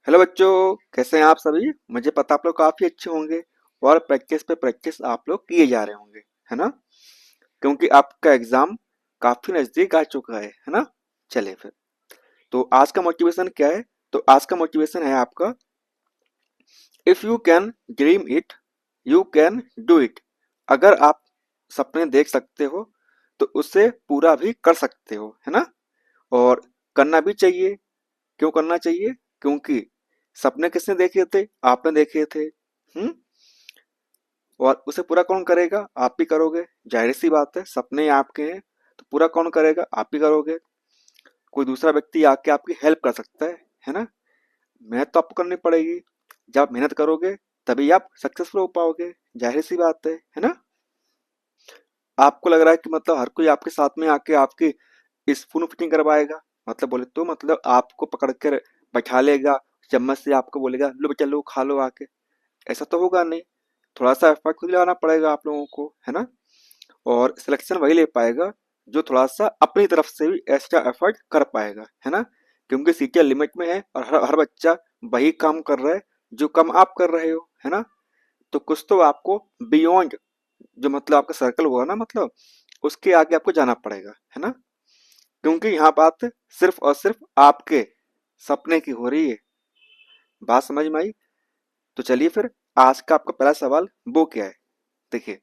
Hello बच्चों, कैसे हैं आप सभी। मुझे पता आप लोग काफ़ी अच्छे होंगे और प्रैक्टिस पे प्रैक्टिस आप लोग किए जा रहे होंगे, है ना। क्योंकि आपका एग्ज़ाम काफ़ी नज़दीक आ चुका है ना। चलिए फिर, तो आज का मोटिवेशन क्या है। तो आज का मोटिवेशन है आपका, if you can dream it you can do it. अगर आप सपने देख सकते हो तो उसे पूरा भी कर सकते हो, है ना। और करना भी चाहिए। क्यों करना चाहिए? क्योंकि सपने किसने देखे थे? आपने देखे थे। और उसे पूरा कौन करेगा? आप ही करोगे। जाहिर सी बात है, सपने आपके हैं तो पूरा कौन करेगा? आप ही करोगे। कोई दूसरा व्यक्ति आके आपकी हेल्प कर सकता है ना। मेहनत तो आपको करनी पड़ेगी। जब आप मेहनत करोगे तभी आप सक्सेसफुल हो पाओगे। जाहिर सी बात है ना। आपको लग रहा है कि मतलब हर कोई आपके साथ में आके आपकी स्पून फिटिंग करवाएगा, मतलब बोले तो मतलब आपको पकड़ कर बैठा लेगा, चम्मच से आपको बोलेगा लो बेटा लो खा लो आके। ऐसा तो होगा नहीं। थोड़ा सा एफर्ट खुद लगाना पड़ेगा आप लोगों को, है ना। और सिलेक्शन वही ले पाएगा जो थोड़ा सा अपनी तरफ से भी एक्स्ट्रा एफर्ट कर पाएगा, है ना। क्योंकि सीटें लिमिट में है और हर बच्चा वही काम कर रहा है जो कम आप कर रहे हो, है ना। तो कुछ तो आपको बियॉन्ड जो मतलब आपका सर्कल होगा ना, मतलब उसके आगे आपको जाना पड़ेगा, है ना। क्योंकि यहाँ बात सिर्फ और सिर्फ आपके सपने की हो रही है। बात समझ में आई? तो चलिए फिर, आज का आपका पहला सवाल वो क्या है, देखिए।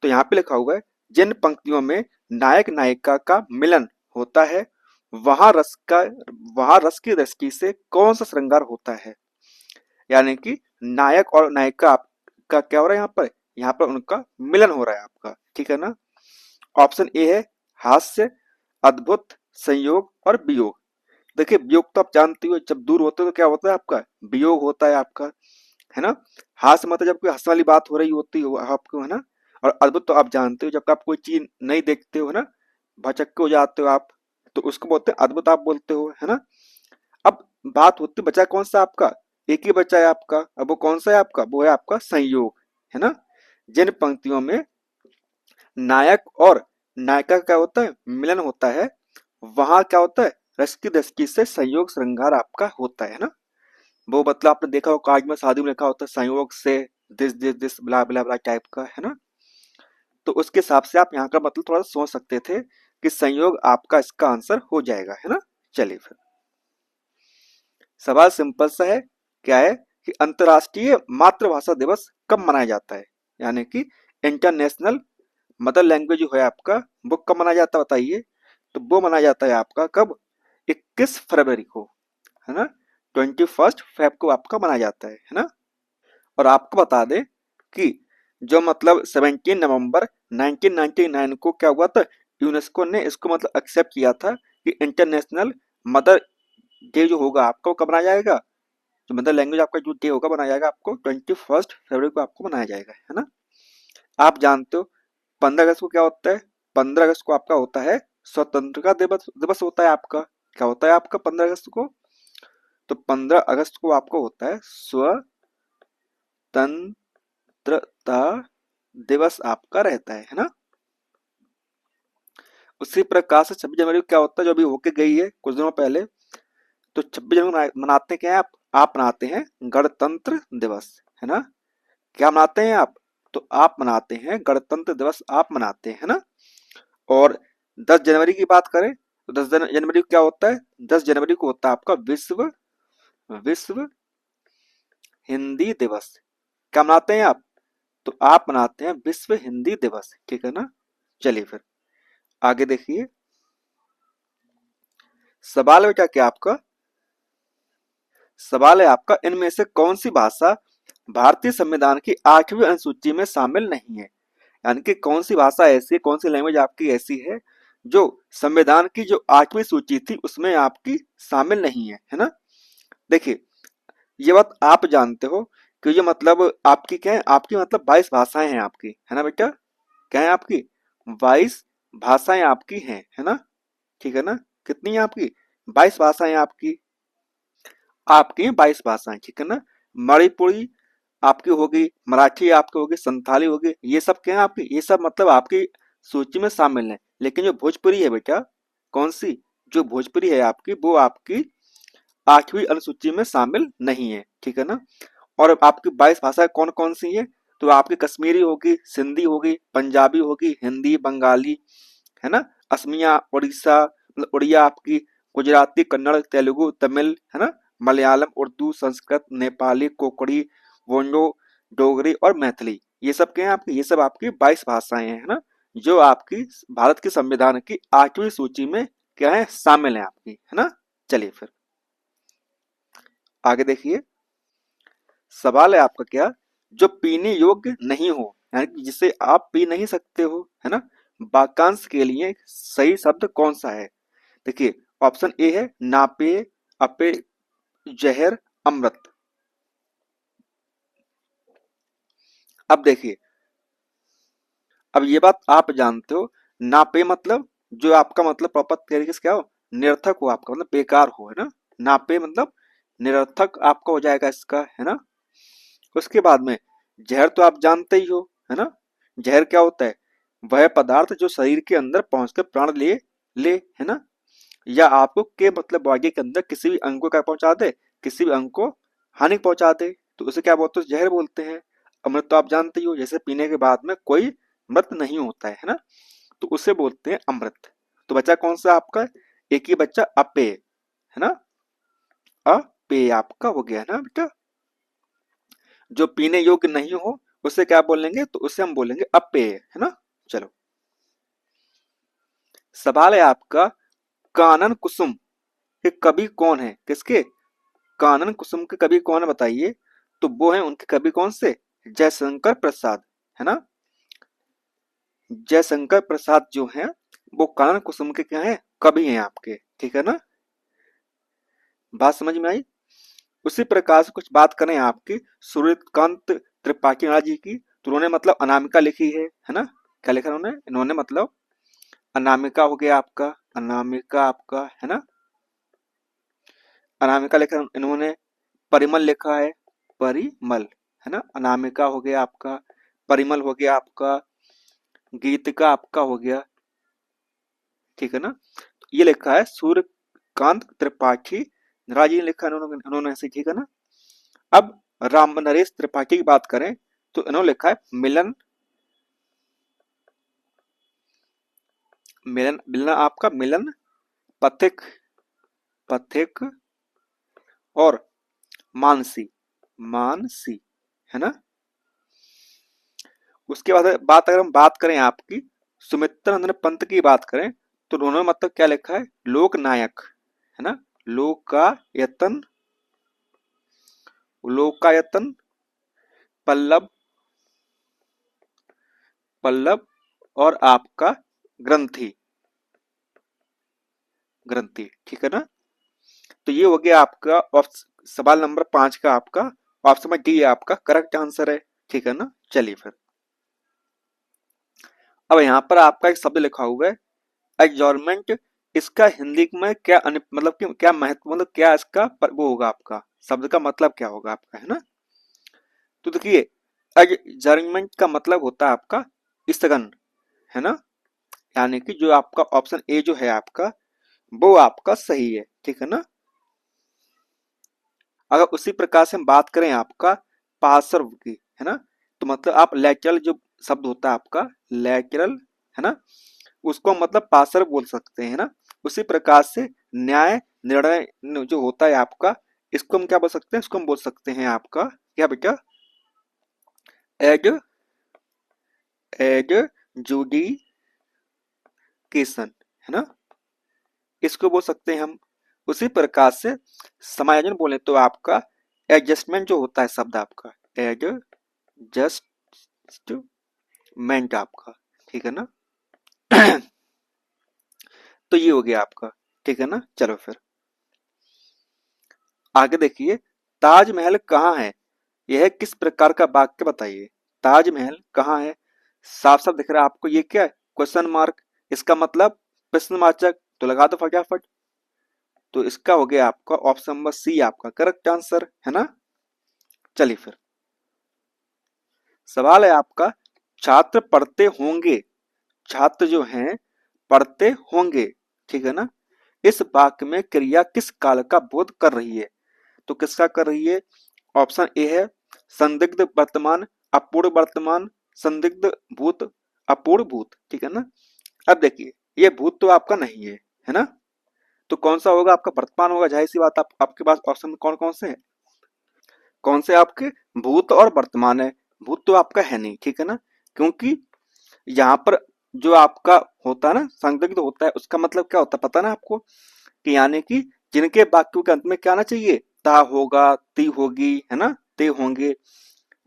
तो यहाँ पे लिखा हुआ है, जिन पंक्तियों में नायक नायिका का मिलन होता है वहां रस का वहां रस की दृष्टि से कौन सा श्रृंगार होता है। यानी कि नायक और नायिका का क्या हो रहा है यहाँ पर? यहाँ पर उनका मिलन हो रहा है आपका, ठीक है ना। ऑप्शन ए है हास्य, अद्भुत, संयोग और वियोग। देखिए वियोग तो आप जानते हो, जब दूर होते हो तो क्या होता है आपका? वियोग होता है आपका, है ना। हास्य मतलब जब कोई हंसने वाली बात हो रही होती हो आपको, है ना। और अद्भुत तो आप जानते हो, जब आप कोई चीज नहीं देखते हो, है ना, भचक्के हो जाते हो आप, तो उसको बोलते हैं अद्भुत, आप बोलते हो, है ना। अब बात होती है, बचा कौन सा आपका? एक ही बचा है आपका। अब वो कौन सा है आपका? वो है आपका संयोग, है ना। जिन पंक्तियों में नायक और नायिका का क्या होता है? मिलन होता है, वहां क्या होता है? रस की दृष्टि से संयोग श्रृंगार आपका होता है ना। वो मतलब आपने देखा हो कार्ड में शादी में लिखा होता है संयोग से this this this blah blah blah type का, है ना। तो उसके हिसाब से आप यहाँ का मतलब थोड़ा सा सोच सकते थे कि संयोग आपका इसका आंसर हो जाएगा, है ना। चलिए फिर, सवाल सिंपल सा है। क्या है कि अंतर्राष्ट्रीय मातृभाषा दिवस कब मनाया जाता है? यानी कि इंटरनेशनल मदर लैंग्वेज जो है आपका, वो कब मनाया जाता है बताइए। तो वो मनाया जाता है आपका कब? 21 फरवरी को, है ना। 21 फेब को आपका मनाया जाता है ना। और आपको बता दें कि जो मतलब 17 नवंबर 1999 को क्या हुआ था, यूनेस्को ने इसको मतलब एक्सेप्ट किया था कि इंटरनेशनल मदर डे जो होगा आपका वो कब मनाया जाएगा। जो मदर लैंग्वेज आपका जो डे होगा बनाया जाएगा आपको 21 फरवरी को आपको मनाया जाएगा, है ना। आप जानते हो 15 अगस्त को क्या होता है? 15 अगस्त को आपका होता है स्वतंत्रता दिवस दिवस होता है आपका। क्या होता है आपका 15 अगस्त को? तो 15 अगस्त को आपको होता है स्वतंत्रता दिवस आपका रहता है ना। उसी प्रकार से 26 जनवरी को क्या होता है, जो अभी होके गई है कुछ दिनों पहले। तो 26 जनवरी मनाते क्या है आप मनाते हैं गणतंत्र दिवस, है ना। क्या मनाते हैं आप? तो आप मनाते हैं गणतंत्र दिवस, आप मनाते हैं ना। और 10 जनवरी की बात करें तो 10 जनवरी को क्या होता है? 10 जनवरी को होता है आपका विश्व विश्व हिंदी दिवस। क्या मनाते हैं आप? तो आप मनाते हैं विश्व हिंदी दिवस, ठीक है ना। चलिए फिर आगे देखिए। सवाल बेटा क्या आपका? सवाल है आपका, इनमें से कौन सी भाषा भारतीय संविधान की 8वीं अनुसूची में शामिल नहीं है। यानी कि कौन सी भाषा ऐसी है, कौन सी लैंग्वेज आपकी ऐसी है जो संविधान की जो 8वीं सूची थी उसमें आपकी शामिल नहीं है ना। देखिए ये बात आप जानते हो कि ये मतलब आपकी क्या है, आपकी मतलब 22 भाषाएं हैं आपकी, है ना बेटा। क्या है आपकी? 22 भाषाएं आपकी हैं, है ना। ठीक है ना। कितनी है आपकी? 22 भाषाएं आपकी। आपकी 22 भाषाएं, ठीक है ना। मणिपुरी आपकी होगी, मराठी आपकी होगी, संथाली होगी, ये सब क्या है आपकी? ये सब मतलब आपकी सूची में शामिल है। लेकिन जो भोजपुरी है बेटा, कौन सी? जो भोजपुरी है आपकी वो आपकी 8वीं अनुसूची में शामिल नहीं है, ठीक है ना। और आपकी 22 भाषाएं कौन कौन सी है, तो आपकी कश्मीरी होगी, सिंधी होगी, पंजाबी होगी, हिंदी, बंगाली, है ना, असमिया, उड़ीसा मतलब उड़िया आपकी, गुजराती, कन्नड़, तेलुगु, तमिल, है ना, मलयालम, उर्दू, संस्कृत, नेपाली, कोकड़ी, वोंडो, डोगरी और मैथिली। ये सब क्या है आपकी, ये सब आपकी 22 भाषाएं हैं, है ना, जो आपकी भारत के संविधान की 8वीं सूची में क्या है, शामिल है आपकी, है ना। चलिए फिर आगे देखिए, सवाल है आपका क्या, जो पीने योग्य नहीं हो, यानी कि जिसे आप पी नहीं सकते हो, है ना, वाक्यांश के लिए सही शब्द कौन सा है। देखिए, ऑप्शन ए है नापेय, अपेय, जहर, अमृत। अब देखिए, अब ये बात आप जानते हो, नापे मतलब जो आपका मतलब प्रॉपर तरीके से क्या हो, निरर्थक हो, आपका मतलब बेकार हो, है ना। नापे मतलब निरर्थक आपका हो जाएगा इसका, है ना। उसके बाद में जहर तो आप जानते ही हो, है ना। जहर क्या होता है, वह पदार्थ जो शरीर के अंदर पहुंचकर प्राण ले ले, है ना, या आपको के मतलब बॉडी के अंदर किसी भी अंग को क्या पहुंचा दे, किसी भी अंग को हानि पहुंचा दे, तो उसे क्या बोलते हैं, जहर बोलते हैं। अमृत तो आप जानते ही हो, जैसे पीने के बाद में कोई मृत नहीं होता है ना, तो उसे बोलते हैं अमृत। तो बचा कौन सा आपका, एक ही बच्चा अपेय, है ना, अपेय आपका हो गया है ना बेटा। जो पीने योग्य नहीं हो उसे क्या बोलेंगे, तो उसे हम बोलेंगे अपेय, है ना। चलो, सवाल है आपका, कानन कुसुम के कवि कौन है, किसके, कानन कुसुम के कवि कौन है बताइए, तो वो है उनके कवि कौन से, जयशंकर प्रसाद, है ना। जयशंकर प्रसाद जो है वो कानन कुसुम के क्या है, कवि हैं आपके, ठीक है ना। बात समझ में आई। उसी प्रकार से कुछ बात करें आपकी सूर्यकांत त्रिपाठी महाराज जी की, तो उन्होंने मतलब अनामिका लिखी है ना। क्या लिखा उन्होंने, इन्होंने मतलब अनामिका हो गया आपका, अनामिका आपका, है ना, अनामिका लिखा इन्होंने। परिमल लिखा है, परिमल, है ना, अनामिका हो गया आपका, परिमल हो गया आपका, गीतिका आपका हो गया, ठीक है ना। तो ये लिखा है सूर्यकांत त्रिपाठी महाराज जी ने लिखा है, इन्होंने ऐसे, ठीक है ना। अब राम नरेश त्रिपाठी की बात करें, तो इन्होंने लिखा है मिलन, मिलन मिलना आपका, मिलन पथिक, पथिक और मानसी, मानसी, है ना। उसके बाद बात अगर हम बात करें आपकी सुमित्रा नंदन पंत की बात करें, तो उन्होंने मतलब क्या लिखा है, लोक नायक, है ना, लोकायतन, लोकायतन, पल्लव, पल्लव और आपका ग्रंथि, ग्रंथि, ठीक है ना। तो ये हो गया आपका सवाल नंबर 5 का आपका ऑप्शन में डी आपका करेक्ट आंसर है, ठीक है ना। चलिए फिर, अब यहाँ पर आपका एक शब्द लिखा हुआ है एग्जॉर्मेंट, इसका हिंदी में क्या मतलब क्या महत्व, मतलब क्या इसका वो होगा आपका, शब्द का मतलब क्या होगा आपका, है ना। तो देखिए, एडजर्नमेंट का मतलब होता है आपका स्थगन, है ना, यानी कि जो आपका ऑप्शन ए जो है आपका वो आपका सही है, ठीक है ना। अगर उसी प्रकार से हम बात करें आपका पार्श्व की, है ना, तो मतलब आप लेटरल जो शब्द होता है आपका लेटरल, है ना, उसको मतलब पार्श्व बोल सकते हैं ना। उसी प्रकार से न्याय निर्णय जो होता है आपका, इसको हम क्या बोल सकते हैं, इसको हम बोल सकते हैं आपका क्या बेटा, एड, एडजुडिकेशन, है ना, इसको बोल सकते हैं हम। उसी प्रकार से समायोजन बोले तो आपका एडजस्टमेंट जो होता है शब्द आपका एडजस्टमेंट आपका, ठीक है ना। तो ये हो गया आपका, ठीक है ना। चलो फिर आगे देखिए, ताजमहल कहाँ है, यह किस प्रकार का वाक्य बताइए, ताजमहल कहाँ है, साफ साफ दिख रहा है आपको, ये क्या है, क्वेश्चन मार्क, इसका मतलब प्रश्नवाचक, तो लगा दो फटाफट। तो इसका हो गया आपका ऑप्शन नंबर सी आपका करेक्ट आंसर, है ना। चलिए फिर, सवाल है आपका, छात्र पढ़ते होंगे, छात्र जो हैं पढ़ते होंगे, ठीक है ना, इस वाक्य में क्रिया किस काल का बोध कर रही है? तो किसका कर रही है? ऑप्शन ए है संदिग्ध वर्तमान, अपूर्ण वर्तमान, संदिग्ध भूत, अपूर्ण भूत। ठीक है ना। अब देखिए ये भूत तो आपका नहीं है ना। तो कौन सा होगा? आपका वर्तमान होगा, जाहिर सी बात। आपके पास ऑप्शन कौन कौन से हैं? कौन से आपके? भूत और वर्तमान है। भूत तो आपका है नहीं, ठीक है ना। क्योंकि यहाँ पर जो आपका होता है ना, संदिग्ध होता है, उसका मतलब क्या होता है पता ना आपको? कि यानी कि जिनके वाक्यों के अंत में क्या आना चाहिए? ता होगा, ती होगी, है ना, ते होंगे।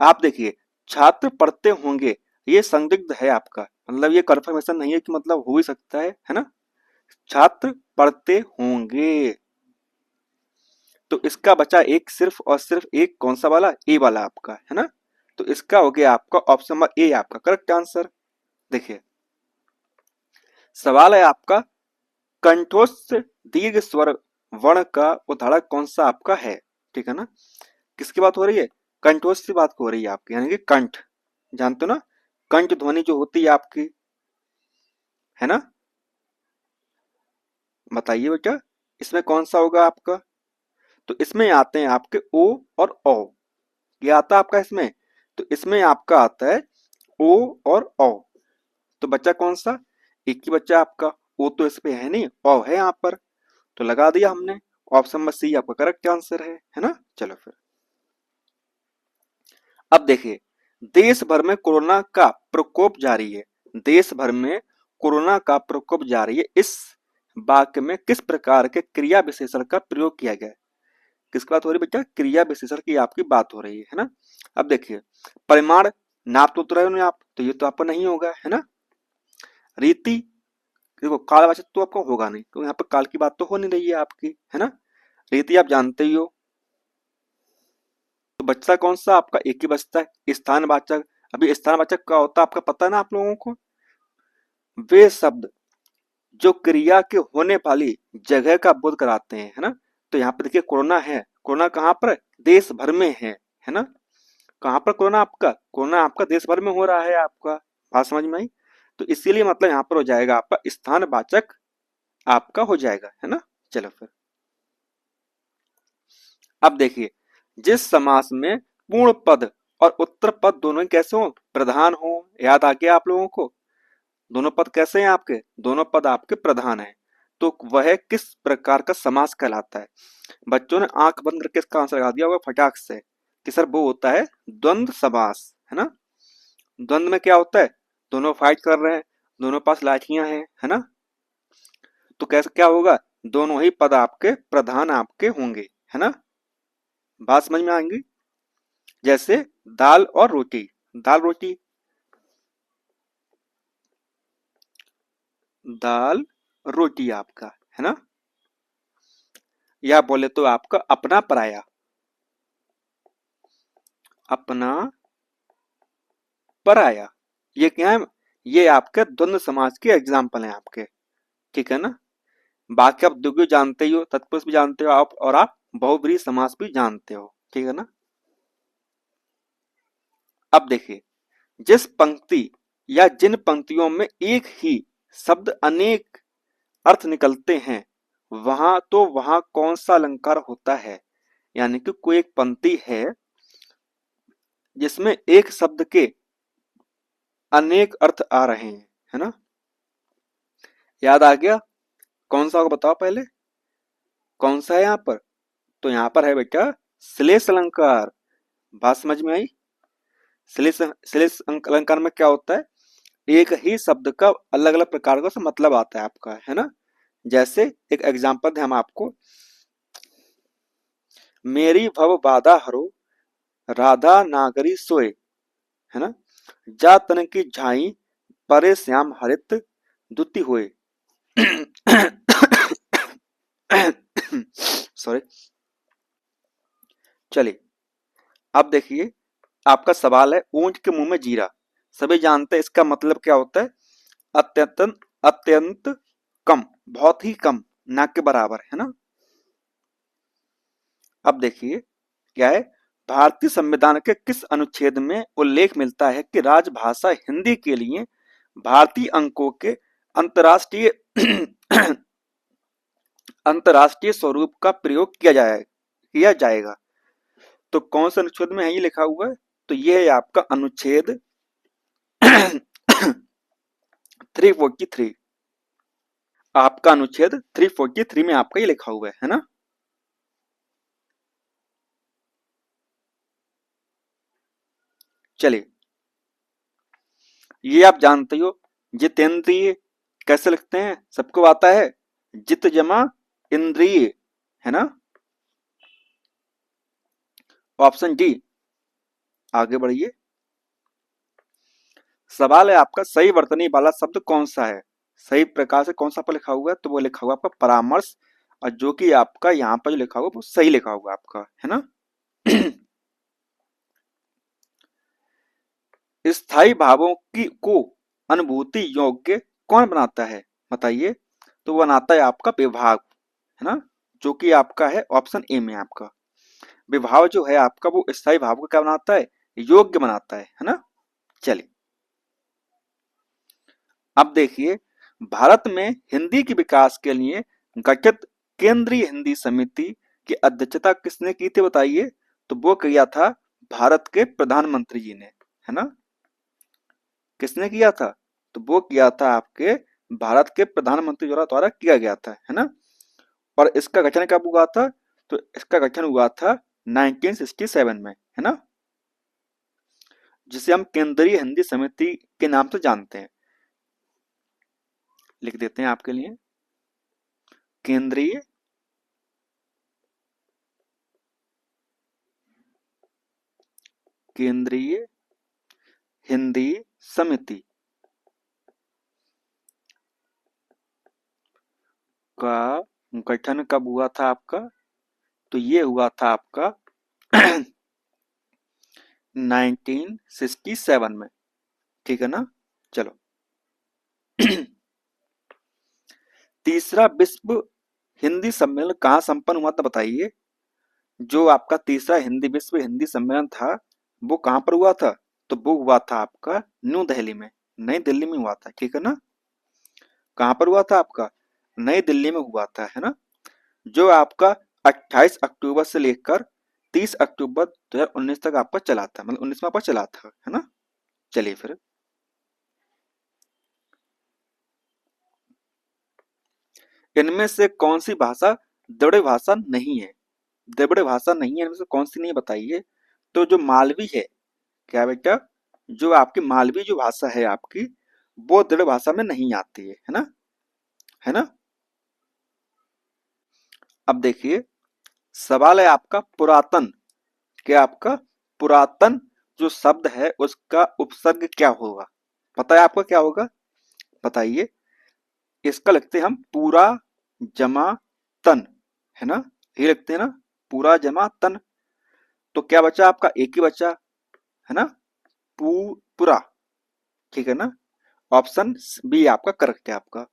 आप देखिए छात्र पढ़ते होंगे, ये संदिग्ध है आपका, मतलब ये कन्फर्मेशन नहीं है कि मतलब हो ही सकता है ना। छात्र पढ़ते होंगे, तो इसका बचा एक, सिर्फ और सिर्फ एक, कौन सा वाला? ए वाला आपका, है ना। तो इसका हो गया आपका ऑप्शन नंबर ए आपका करेक्ट आंसर। देखिए सवाल है आपका, कंठोत्थ दीर्घ स्वर वर्ण का उदाहरण कौन सा आपका है? ठीक है ना। किसकी बात हो रही है? कंठोत्थ की बात हो रही है आपकी, यानी कि कंठ, जानते हो ना, कंठ ध्वनि जो होती है आपकी, है ना। बताइए बेटा इसमें कौन सा होगा आपका? तो इसमें आते हैं आपके ओ और औ। ये आता है आपका इसमें। तो इसमें आपका आता है ओ और औ। तो बच्चा कौन सा? एक ही बच्चा आपका। ओ तो इस पे है नहीं, औ है यहाँ पर, तो लगा दिया हमने। ऑप्शन नंबर सी आपका करेक्ट आंसर है ना। चलो फिर अब देखिए, देश भर में कोरोना का प्रकोप जारी है। देश भर में कोरोना का प्रकोप जारी है, इस वाक्य में किस प्रकार के क्रिया विशेषण का प्रयोग किया गया है? किसकी बात हो रही है बेटा? क्रिया विशेषण की आपकी बात हो रही है ना। अब देखिए परिमाण, नाप तो रहे हो आप, तो ये तो आपका नहीं होगा, है ना। रीति, देखो कालवाचक तो आपका होगा नहीं, तो यहाँ पर काल की बात तो हो नहीं रही है आपकी, है ना। रीति आप जानते ही हो। तो बचता कौन सा आपका? एक ही बचता है, स्थानवाचक। अभी स्थानवाचक क्या होता है आपका पता है ना आप लोगों को? वे शब्द जो क्रिया के होने वाली जगह का बोध कराते हैं, है ना। तो यहाँ पे देखिए कोरोना है, कोरोना कहाँ पर? देश भर में है ना। कहाँ पर कोरोना आपका? कोरोना आपका देश भर में हो रहा है आपका। बात समझ में आई? तो इसीलिए मतलब यहाँ पर हो जाएगा आपका स्थानवाचक आपका हो जाएगा, है ना। चलो फिर अब देखिए, जिस समास में पूर्ण पद और उत्तर पद दोनों ही कैसे हो? प्रधान हो। याद आ गया आप लोगों को? दोनों पद कैसे हैं आपके? दोनों पद आपके प्रधान हैं। तो वह किस प्रकार का समास कहलाता है? बच्चों ने आंख बंद करके इसका आंसर लगा दिया होगा फटाक से कि सर वो होता है द्वंद्व समास, है ना। द्वंद्व में क्या होता है? दोनों फाइट कर रहे हैं, दोनों पास लाठियां हैं, है ना। तो कैसे क्या होगा? दोनों ही पद आपके प्रधान आपके होंगे, है ना। बात समझ में आएंगी? जैसे दाल और रोटी, दाल रोटी, दाल रोटी आपका, है ना। या बोले तो आपका अपना पराया, अपना पराया। ये क्या है? ये आपके द्वंद्व समास के एग्जाम्पल हैं आपके, ठीक है ना। बाकी आप द्विगु जानते ही हो, तत्पुरुष भी जानते हो आप, और आप बहुब्रीहि समास भी जानते हो, ठीक है ना। अब देखिए, जिस पंक्ति या जिन पंक्तियों में एक ही शब्द अनेक अर्थ निकलते हैं, वहां कौन सा अलंकार होता है? यानी कि कोई एक पंक्ति है जिसमें एक शब्द के अनेक अर्थ आ रहे हैं, है ना। याद आ गया? कौन सा होगा बताओ पहले, कौन सा है यहाँ पर? तो यहाँ पर है बेटा श्लेष अलंकार। बात समझ में आई? श्लेष श्लेष अलंकार में क्या होता है? एक ही शब्द का अलग अलग प्रकार का मतलब आता है आपका, है ना। जैसे एक एग्जांपल दे हम आपको, मेरी भव बाधा हरो, राधा नागरी सोए, है ना। जा तन की झाई, परे श्याम हरित दुति हुए। सॉरी। चलिए अब देखिए, आपका सवाल है ऊंट के मुंह में जीरा। सभी जानते हैं इसका मतलब क्या होता है? अत्यंत, अत्यंत कम, बहुत ही कम, ना के बराबर, है ना। अब देखिए क्या है, भारतीय संविधान के किस अनुच्छेद में उल्लेख मिलता है कि राजभाषा हिंदी के लिए भारतीय अंकों के अंतर्राष्ट्रीय अंतर्राष्ट्रीय स्वरूप का प्रयोग किया जाएगा। तो कौन सा अनुच्छेद में है ये लिखा हुआ है? तो ये है आपका अनुच्छेद 343। आपका अनुच्छेद 343 में आपका ये लिखा हुआ है ना। चलिए, ये आप जानते हो जितेंद्रिय कैसे लिखते हैं, सबको आता है, जित जमा इंद्रिय, है ना। Option D. आगे बढ़िए। सवाल है आपका, सही वर्तनी वाला शब्द कौन सा है? सही प्रकार से कौन सा पर लिखा हुआ है? तो वो लिखा हुआ आपका परामर्श, और जो कि आपका यहाँ पर जो लिखा हुआ वो सही लिखा हुआ आपका, है ना। स्थायी भावों की को अनुभूति योग्य कौन बनाता है? बताइए। तो वो बनाता है आपका विभाग, है ना, जो कि आपका है ऑप्शन ए में आपका। विभाग जो है आपका वो स्थायी भाव को क्या बनाता है? योग्य बनाता है ना। चलिए, अब देखिए, भारत में हिंदी के विकास के लिए गठित केंद्रीय हिंदी समिति की अध्यक्षता किसने की थी? बताइए। तो वो किया था भारत के प्रधानमंत्री जी ने, है ना। किसने किया था? तो वो किया था आपके भारत के प्रधानमंत्री द्वारा किया गया था, है ना। और इसका गठन कब हुआ था? तो इसका गठन हुआ था 1967 में, है ना, जिसे हम केंद्रीय हिंदी समिति के नाम से जानते हैं। लिख देते हैं आपके लिए, केंद्रीय केंद्रीय हिंदी समिति का गठन कब हुआ था आपका? तो ये हुआ था आपका 1967 में, ठीक है ना। चलो, तीसरा विश्व हिंदी सम्मेलन कहाँ संपन्न हुआ था? बताइए। जो आपका तीसरा हिंदी विश्व हिंदी सम्मेलन था वो कहाँ पर हुआ था? तो वो हुआ था आपका न्यू दिल्ली में, नई दिल्ली में हुआ था, ठीक है ना। कहाँ पर हुआ था आपका? नई दिल्ली में हुआ था, है ना। जो आपका 28 अक्टूबर से लेकर 30 अक्टूबर 2019 तक आपका चला था, मतलब 19 में आपका चला था, है ना। चलिए फिर, इनमें से कौन सी भाषा द्रविड़ भाषा नहीं है? द्रविड़ भाषा नहीं है, इनमें से कौन सी नहीं है? बताइए। तो जो मालवी है, क्या बेटा, जो आपकी मालवी जो भाषा है आपकी, वो द्रविड़ भाषा में नहीं आती है ना, है ना। अब देखिए, सवाल है आपका पुरातन, क्या आपका पुरातन जो शब्द है उसका उपसर्ग क्या होगा? पता है आपको क्या होगा? बताइए। इसका लिखते हैं हम पूरा जमा तन, है ना, ये लिखते हैं ना, पूरा जमा तन। तो क्या बचा आपका? एक ही बचा, है ना, पूरा, ठीक है ना। ऑप्शन बी आपका करेक्ट है आपका।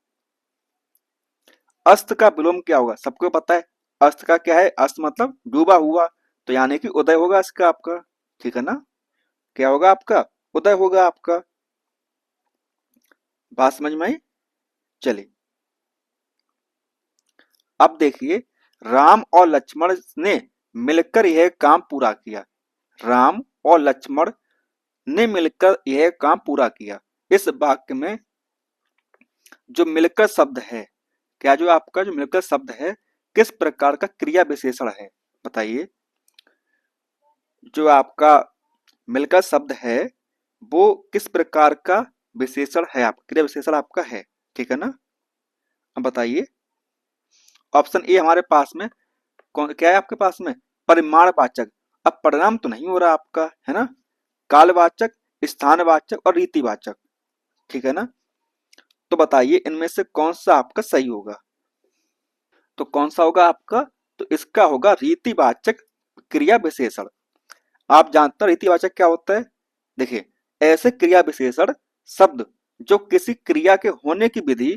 अस्त का विलोम क्या होगा? सबको पता है। अस्त का क्या है? अस्त मतलब डूबा हुआ, तो यानी कि उदय होगा इसका आपका, ठीक है ना। क्या होगा आपका? उदय होगा आपका। बात समझ में आई? चलिए, अब देखिए, राम और लक्ष्मण ने मिलकर यह काम पूरा किया। राम और लक्ष्मण ने मिलकर यह काम पूरा किया। इस वाक्य में जो मिलकर शब्द है, क्या जो आपका जो मिलकर शब्द है किस प्रकार का क्रिया विशेषण है? बताइए। जो आपका मिलकर शब्द है वो किस प्रकार का विशेषण है? आप क्रिया विशेषण आपका है, ठीक है ना। अब बताइए। ऑप्शन ए हमारे पास में कौन क्या है आपके पास में? परिमाणवाचक। अब परिणाम तो नहीं हो रहा आपका, है ना। कालवाचक, स्थानवाचक और रीतिवाचक, ठीक है ना। तो बताइए इनमें से कौन सा आपका सही होगा? तो कौन सा होगा आपका? तो इसका होगा रीतिवाचक क्रिया विशेषण। आप जानते हो रीतिवाचक क्या होता है? देखिए, ऐसे क्रिया विशेषण शब्द जो किसी क्रिया के होने की विधि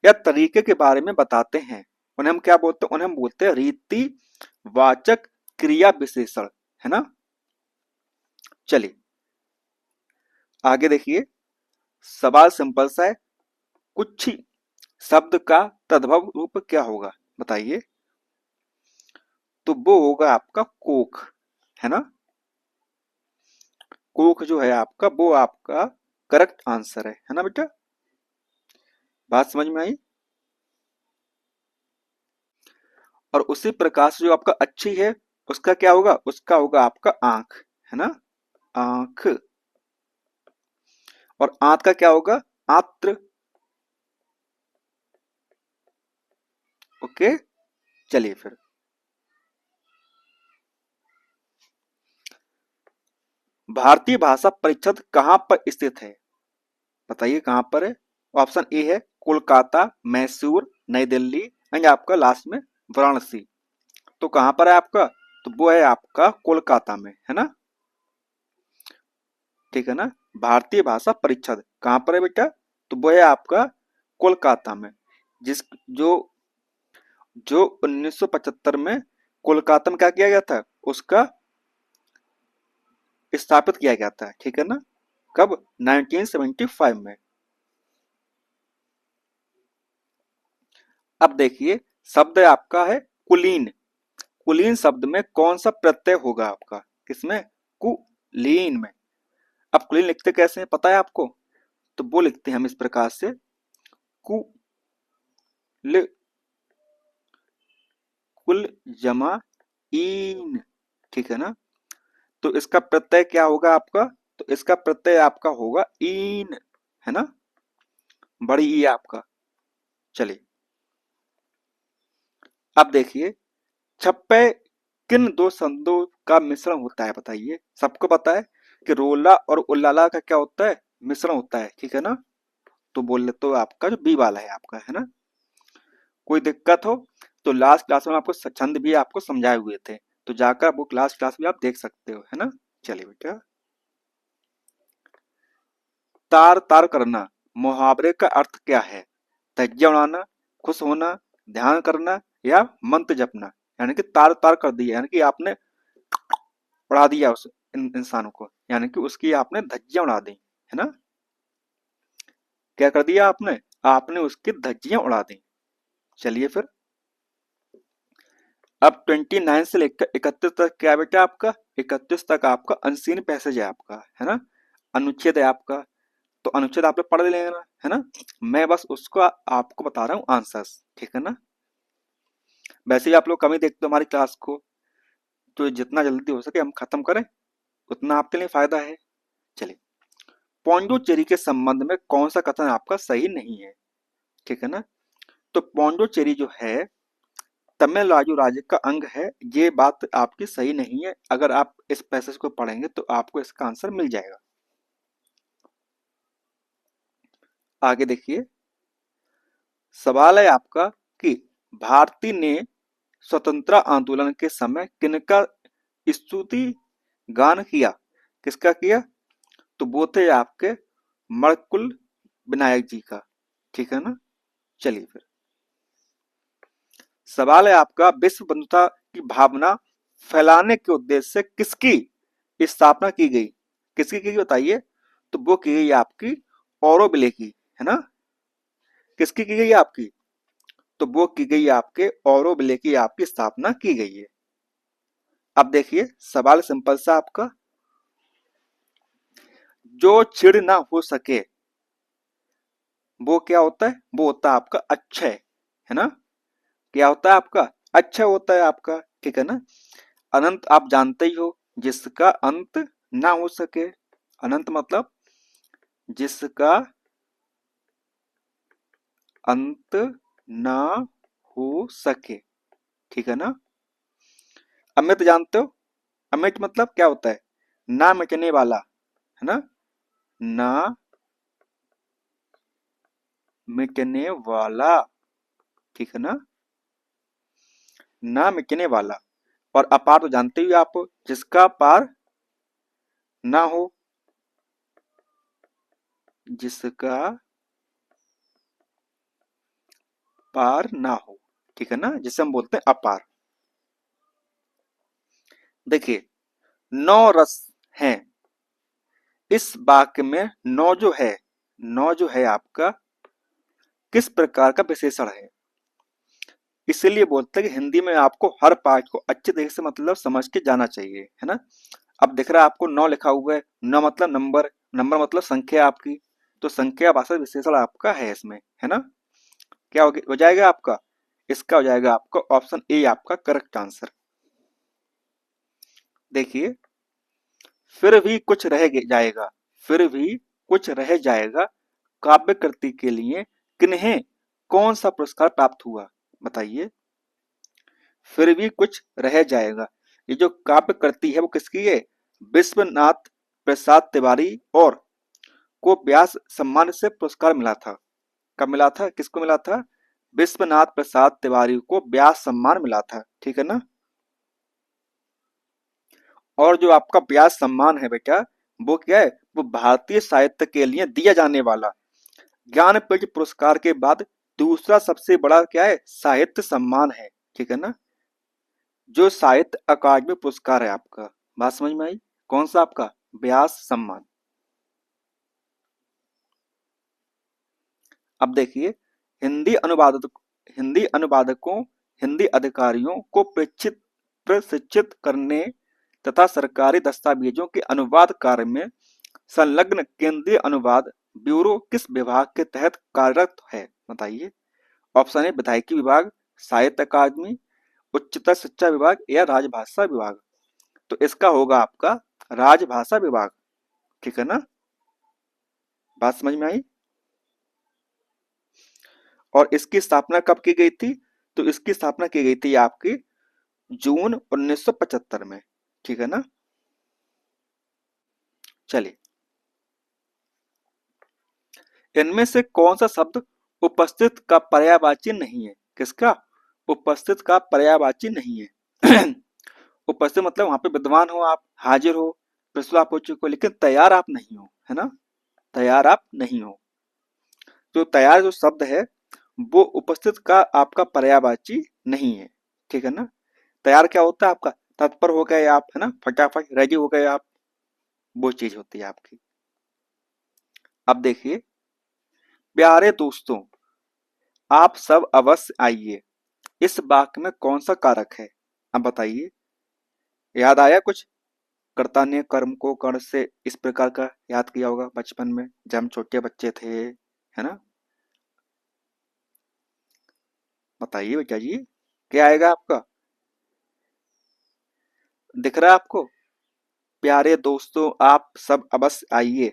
या तरीके के बारे में बताते हैं, उन्हें हम क्या बोलते हैं? उन्हें हम बोलते हैं रीतिवाचक क्रिया विशेषण, है ना। चलिए, आगे देखिए, सवाल सिंपल सा है। कुछ शब्द का तद्भव रूप क्या होगा? बताइए। तो वो होगा आपका कोक, है ना। कोक जो है आपका, वो आपका करेक्ट आंसर है ना बेटा। बात समझ में आई। और उसी प्रकार से जो आपका अच्छी है, उसका क्या होगा, उसका होगा आपका आंख, है ना। आंख। और आंत का क्या होगा, आत्र। ओके, चलिए फिर। भारतीय भाषा परिषद कहाँ पर स्थित है, बताइए कहाँ पर है। ऑप्शन ए है कोलकाता, मैसूर, नई दिल्ली, एंड आपका लास्ट में वाराणसी। तो कहाँ पर है आपका, तो वो है आपका कोलकाता में, है ना। ठीक है ना। भारतीय भाषा परिषद कहाँ पर है बेटा, तो वो है आपका कोलकाता में। जिस जो जो 1975 में कोलकाता में क्या किया गया था, उसका स्थापित किया गया था, ठीक है ना। कब, 1975 में। अब देखिए, शब्द आपका है कुलीन। कुलीन शब्द में कौन सा प्रत्यय होगा आपका, किसमें, कुलीन में। अब कुलीन लिखते कैसे हैं पता है आपको, तो वो लिखते हैं हम इस प्रकार से, कुल, कुल जमा इन, ठीक है ना। तो इसका प्रत्यय क्या होगा आपका, तो इसका प्रत्यय आपका होगा इन, है ना, बड़ी ई आपका। चलिए, अब देखिए, छप्पे किन दो संदों का मिश्रण होता है बताइए। सबको पता है कि रोला और उल्लाला का क्या होता है, मिश्रण होता है, ठीक है ना। तो बोल ले तो आपका जो बी वाला है आपका, है ना। कोई दिक्कत हो तो लास्ट क्लास में आपको छंद भी आपको समझाए हुए थे, तो जाकर वो लास्ट क्लास भी आप देख सकते हो, है ना। चलिए बेटा, तार तार करना मुहावरे का अर्थ क्या है, धज्जियां उड़ाना, खुश होना, ध्यान करना, या मंत्र जपना। यानी कि तार तार कर दिया, यानी कि आपने उड़ा दिया उस इंसान को, यानी कि उसकी आपने धज्जियां उड़ा दी, है ना। क्या कर दिया आपने, आपने उसकी धज्जियां उड़ा दी। चलिए फिर, अब 29 से लेकर 31 तक क्या बेटा आपका, 31 तक आपका अनसीन पैसेज है आपका, है ना। अनुच्छेद है आपका, तो अनुच्छेद आप लोग पढ़ लेना, है ना। मैं बस उसको आपको बता रहा हूँ आंसर्स, ठीक है ना। वैसे ही आप लोग कम ही देखते हो हमारी क्लास को, तो जितना जल्दी हो सके हम खत्म करें, उतना आपके लिए फायदा है। चलिए, पौंडुचेरी के संबंध में कौन सा कथन आपका सही नहीं है, ठीक है ना। तो पौंडुचेरी जो है तमिलनाडु राज्य का अंग है, ये बात आपकी सही नहीं है। अगर आप इस पैसेज को पढ़ेंगे तो आपको इसका आंसर मिल जाएगा। आगे देखिए, सवाल है आपका कि भारती ने स्वतंत्रता आंदोलन के समय किनका स्तुति गान किया, किसका किया, तो वो थे आपके मणकुल विनायक जी का, ठीक है ना। चलिए फिर, सवाल है आपका विश्व बंधुता की भावना फैलाने के उद्देश्य से किसकी स्थापना की गई, किसकी की गई बताइए। तो वो की गई आपकी औरोबिले की, है ना। किसकी की गई आपकी, तो वो की गई आपके औरोबिले की आपकी स्थापना की गई है। अब देखिए, सवाल सिंपल सा आपका, जो छिड़ ना हो सके वो क्या होता है, वो होता है आपका अक्षय, है ना। क्या होता है आपका, अक्षय होता है आपका, ठीक है ना। अनंत आप जानते ही हो, जिसका अंत ना हो सके। अनंत मतलब जिसका अंत ना हो सके, ठीक है ना। अमित जानते हो, अमिट मतलब क्या होता है, ना मिटने वाला, है ना। ना मिटने वाला, ठीक है ना, ना मिटने वाला। और अपार तो जानते ही हो आप, जिसका पार ना हो, जिसका पार ना हो, ठीक है ना, जिसे हम बोलते हैं अपार। देखिए, 9 रस हैं इस वाक्य में, नौ जो है आपका किस प्रकार का विशेषण है। इसीलिए बोलते हैं कि हिंदी में आपको हर पार्ट को अच्छे तरीके से मतलब समझ के जाना चाहिए, है ना। अब दिख रहा है आपको 9 लिखा हुआ है, 9 मतलब नंबर, नंबर मतलब संख्या आपकी, तो संख्या भाषा विशेषण आपका है इसमें, है ना। क्या हो जाएगा आपका, इसका हो जाएगा आपका ऑप्शन ए आपका करेक्ट आंसर। देखिए, फिर भी कुछ रह जाएगा, फिर भी कुछ रह जाएगा काव्य कृति के लिए किन्हें कौन सा पुरस्कार प्राप्त हुआ, बताइए। फिर भी कुछ रह जाएगा, ये जो काव्य कृति है वो किसकी है, विश्वनाथ प्रसाद तिवारी और को व्यास सम्मान से पुरस्कार मिला था। कब मिला था, किसको मिला था, विश्वनाथ प्रसाद तिवारी को व्यास सम्मान मिला था, ठीक है ना। और जो आपका व्यास सम्मान है बेटा, वो क्या है, वो भारतीय साहित्य के लिए दिया जाने वाला ज्ञानपीठ पुरस्कार के बाद दूसरा सबसे बड़ा क्या है, साहित्य सम्मान है, ठीक है ना। जो साहित्य अकादमी पुरस्कार है आपका, बात समझ में आई, कौन सा आपका, व्यास सम्मान। अब देखिए, हिंदी अनुवादक हिंदी अनुवादकों, हिंदी अधिकारियों को प्रशिक्षित करने तथा सरकारी दस्तावेजों के अनुवाद कार्य में संलग्न केंद्रीय अनुवाद ब्यूरो किस विभाग के तहत कार्यरत है, बताइए। ऑप्शन है विधायिकी विभाग, साहित्य अकादमी, उच्चतर शिक्षा विभाग या राजभाषा विभाग। तो इसका होगा आपका राजभाषा विभाग, ठीक है ना, बात समझ में आई। और इसकी स्थापना कब की गई थी, तो इसकी स्थापना की गई थी आपकी जून 1975 में, ठीक है ना। चलिए, इनमें से कौन सा शब्द उपस्थित का पर्यायवाची नहीं है, किसका, उपस्थित का पर्यायवाची नहीं है। उपस्थित मतलब वहां पे विद्वान हो आप, हाजिर हो, प्रस्तुत आप हो चुके हो, लेकिन तैयार आप नहीं हो, है ना, तैयार आप नहीं हो। तो तैयार जो शब्द है वो उपस्थित का आपका पर्यायवाची नहीं है, ठीक है ना। तैयार क्या होता है आपका, तत्पर हो गए आप, है ना, फटाफट रेडी हो गए आप, वो चीज होती है आपकी। अब देखिए, प्यारे दोस्तों आप सब अवश्य आइए, इस वाक्य में कौन सा कारक है, अब बताइए। याद आया कुछ, कर्ता ने कर्म को कर्ण से इस प्रकार का याद किया होगा बचपन में जब हम छोटे बच्चे थे, है ना। बताइए बेटा जी, क्या आएगा आपका, दिख रहा है आपको, प्यारे दोस्तों आप सब अवश्य आइए,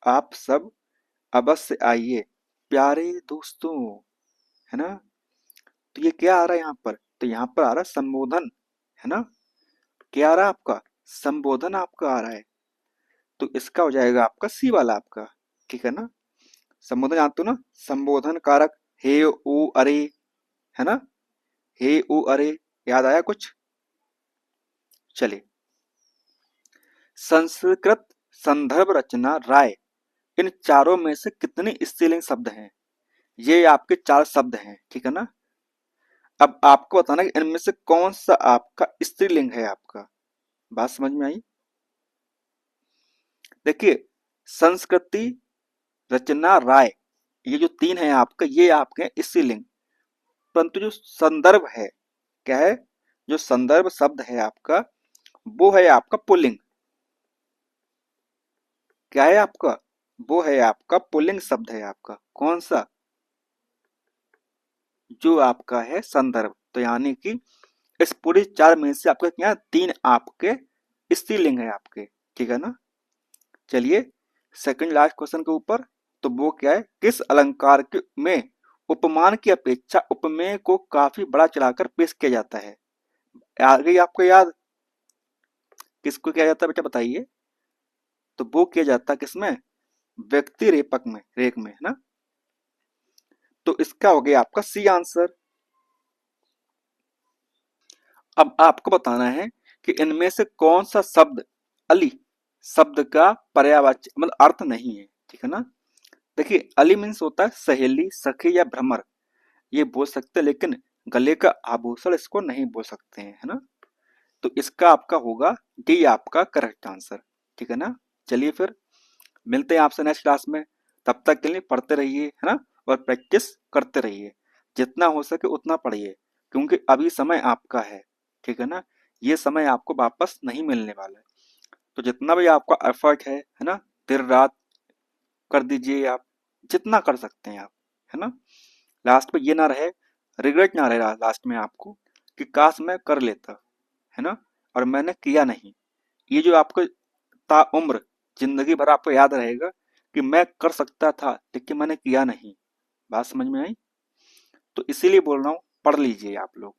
आप सब अवश्य आइए, प्यारे दोस्तों, है ना। तो ये क्या आ रहा है यहाँ पर, तो यहाँ पर आ रहा है संबोधन, है ना। क्या आ रहा है आपका, संबोधन आपका आ रहा है, तो इसका हो जाएगा आपका सी वाला आपका, ठीक है ना। संबोधन जानते हो ना, संबोधन कारक, हे ऊ अरे, है ना, हे ऊ अरे, याद आया कुछ। चलिए, संस्कृत संदर्भ रचना राय, इन चारों में से कितने स्त्रीलिंग शब्द हैं, ये आपके चार शब्द हैं, ठीक है ना। अब आपको बताना कि इनमें से कौन सा आपका स्त्रीलिंग है आपका, बात समझ में आई। देखिए, संस्कृति, रचना, राय, ये जो तीन है आपका, ये आपके स्त्रीलिंग, परंतु जो संदर्भ है, क्या है, जो संदर्भ शब्द है आपका, वो है आपका पुल्लिंग। क्या है आपका, वो है आपका पुल्लिंग शब्द है आपका, कौन सा, जो आपका है संदर्भ। तो यानी कि इस पूरी चार में से आपका क्या, तीन आपके स्त्रीलिंग है आपके, ठीक है ना। चलिए, सेकंड लास्ट क्वेश्चन के ऊपर, तो वो क्या है, किस अलंकार के में उपमान की अपेक्षा उपमेय को काफी बड़ा चढ़ाकर पेश किया जाता है, आ गई आपको याद, किसको किया जाता है बेटा बताइए। तो वो किया जाता है किसमें, व्यक्ति रेपक में, रेक में, है ना। तो इसका हो गया आपका सी आंसर। अब आपको बताना है कि इनमें से कौन सा शब्द अली शब्द का पर्यायवाची मतलब अर्थ नहीं है, ठीक है ना। देखिए, अली मीन्स होता है सहेली, सखी या भ्रमर, ये बोल सकते हैं, लेकिन गले का आभूषण इसको नहीं बोल सकते हैं, है ना। तो इसका आपका होगा डी आपका करेक्ट आंसर, ठीक है ना। चलिए फिर मिलते हैं आपसे नेक्स्ट क्लास में, तब तक के लिए पढ़ते रहिए, है ना, और प्रैक्टिस करते रहिए। जितना हो सके उतना पढ़िए, क्योंकि अभी समय आपका है, ठीक है ना? ये समय आपको वापस नहीं मिलने वाला है। तो जितना भी आपका एफर्ट है ना, दिन रात कर दीजिए आप, जितना कर सकते हैं आप, है ना? लास्ट में ये ना रहे, रिग्रेट ना रहे लास्ट में आपको कि काश मैं कर लेता, है ना? और मैंने किया नहीं। ये जो आपको ताउम्र जिंदगी भर आपको याद रहेगा कि मैं कर सकता था लेकिन मैंने किया नहीं। बात समझ में आई? तो इसीलिए बोल रहा हूँ, पढ़ लीजिए आप लोग।